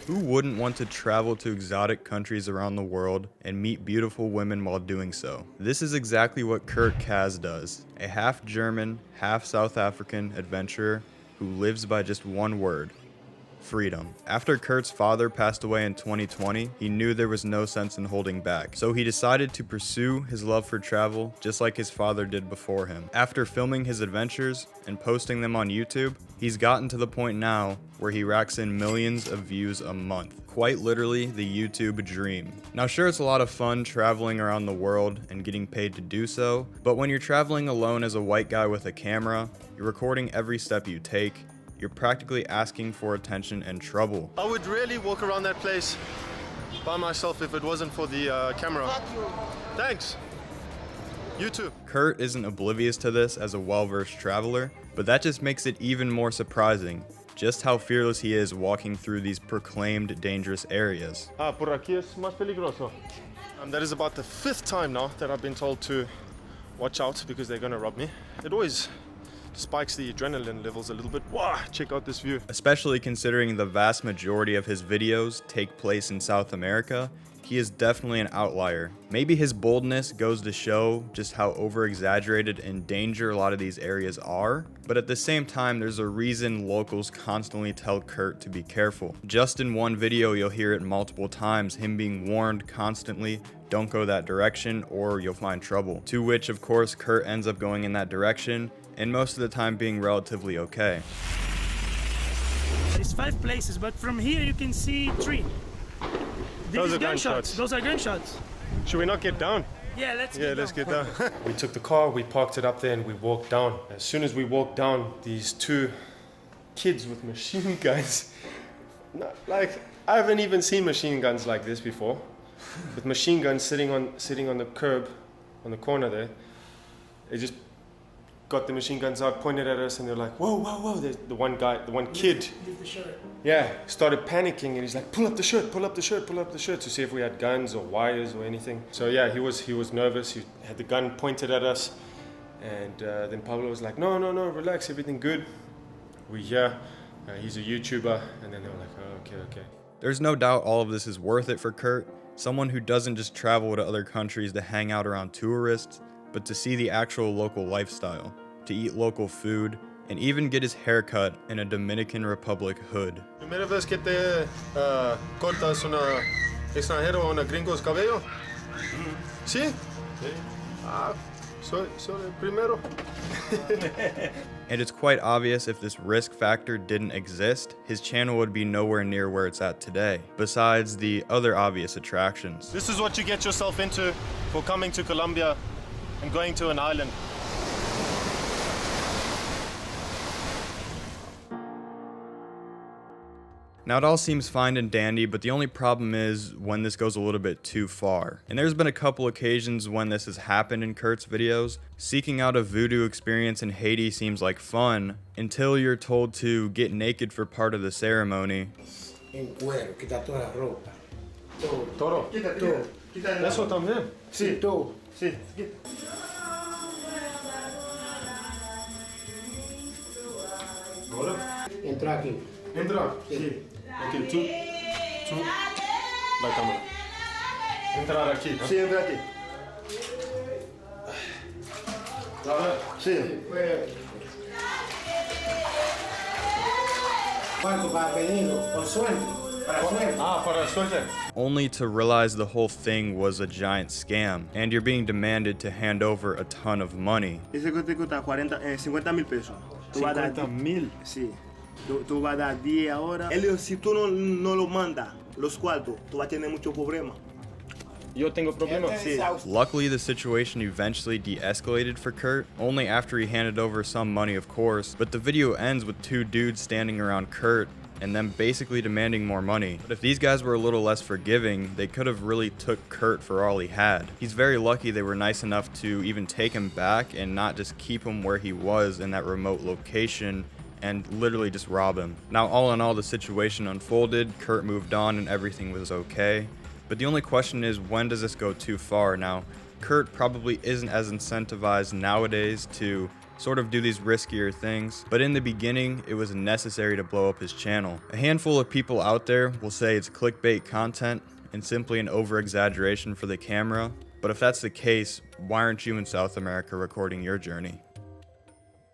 Who wouldn't want to travel to exotic countries around the world and meet beautiful women while doing so? This is exactly what Kurt Caz does, a half German, half South African adventurer who lives by just one word: freedom. After Kurt's father passed away in 2020, he knew there was no sense in holding back, so he decided to pursue his love for travel just like his father did before him. After filming his adventures and posting them on YouTube, he's gotten to the point now where he racks in millions of views a month. Quite literally the YouTube dream. Now sure, it's a lot of fun traveling around the world and getting paid to do so, but when you're traveling alone as a white guy with a camera, you're recording every step you take, you're practically asking for attention and trouble. I would really walk around that place by myself if it wasn't for the camera. Thanks. You too. Kurt isn't oblivious to this as a well-versed traveler, but that just makes it even more surprising just how fearless he is walking through these proclaimed dangerous areas. Por aquí es más peligroso. That is about the 5th time now that I've been told to watch out because they're gonna rob me. It always spikes the adrenaline levels a little bit. Wow, check out this view. Especially considering the vast majority of his videos take place in South America, he is definitely an outlier. Maybe his boldness goes to show just how over-exaggerated in danger a lot of these areas are, but at the same time, there's a reason locals constantly tell Kurt to be careful. Just in one video, you'll hear it multiple times, him being warned constantly, don't go that direction or you'll find trouble. To which, of course, Kurt ends up going in that direction, and most of the time being relatively okay. There's 5 places, but from here you can see 3. Those are gunshots. Those are gunshots. Should we not get down? Yeah, let's get down. We took the car, we parked it up there, and we walked down. As soon as we walked down, these 2 kids with machine guns. Like, I haven't even seen machine guns like this before. With machine guns sitting on the curb, on the corner there. They just got the machine guns out, pointed at us, and they're like, whoa, whoa, whoa. The one kid, Leave the shirt. yeah, started panicking, and he's like, pull up the shirt, pull up the shirt, pull up the shirt, to see if we had guns or wires or anything. So yeah, he was nervous. He had the gun pointed at us, and then Pablo was like, no, relax, everything good. We here, he's a YouTuber, and then they were like, oh, okay. There's no doubt all of this is worth it for Kurt, someone who doesn't just travel to other countries to hang out around tourists, but to see the actual local lifestyle, to eat local food, and even get his hair cut in a Dominican Republic hood. Primera vez que te cortas una extranjero o una gringo's cabello? Sí? Sí. Ah, soy el primero. And it's quite obvious if this risk factor didn't exist, his channel would be nowhere near where it's at today, besides the other obvious attractions. This is what you get yourself into for coming to Colombia and going to an island. Now it all seems fine and dandy, but the only problem is when this goes a little bit too far. And there's been a couple occasions when this has happened in Kurt's videos. Seeking out a voodoo experience in Haiti seems like fun, until you're told to get naked for part of the ceremony. En cuero, quita toda la ropa. Todo. Todo. Todo. Eso también. Sí, todo. Sí. Ahora. Entra aquí. Entra. Sí. Aquí, tú. La cámara. Entrar aquí, ¿no? Sí, entra aquí. Sí. ¿Cuánto para pedirlo? Por suerte. Para suerte. Ah, para suerte. Only to realize the whole thing was a giant scam, and you're being demanded to hand over a ton of money. Ese te cuesta 50,000 pesos. Tú vas a dar 50,000. Sí. Tú vas a dar 10 ahora. Ellos, si tú no lo mandas, los cuartos, tú vas a tener muchos problemas. Yo tengo problemas. Sí. Luckily, the situation eventually de-escalated for Kurt, only after he handed over some money, of course, but the video ends with 2 dudes standing around Kurt and them basically demanding more money. But if these guys were a little less forgiving, they could have really took Kurt for all he had. He's very lucky they were nice enough to even take him back and not just keep him where he was in that remote location and literally just rob him. Now, all in all, the situation unfolded, Kurt moved on and everything was okay. But the only question is, when does this go too far? Now, Kurt probably isn't as incentivized nowadays to sort of do these riskier things, but in the beginning, it was necessary to blow up his channel. A handful of people out there will say it's clickbait content and simply an over-exaggeration for the camera, but if that's the case, why aren't you in South America recording your journey?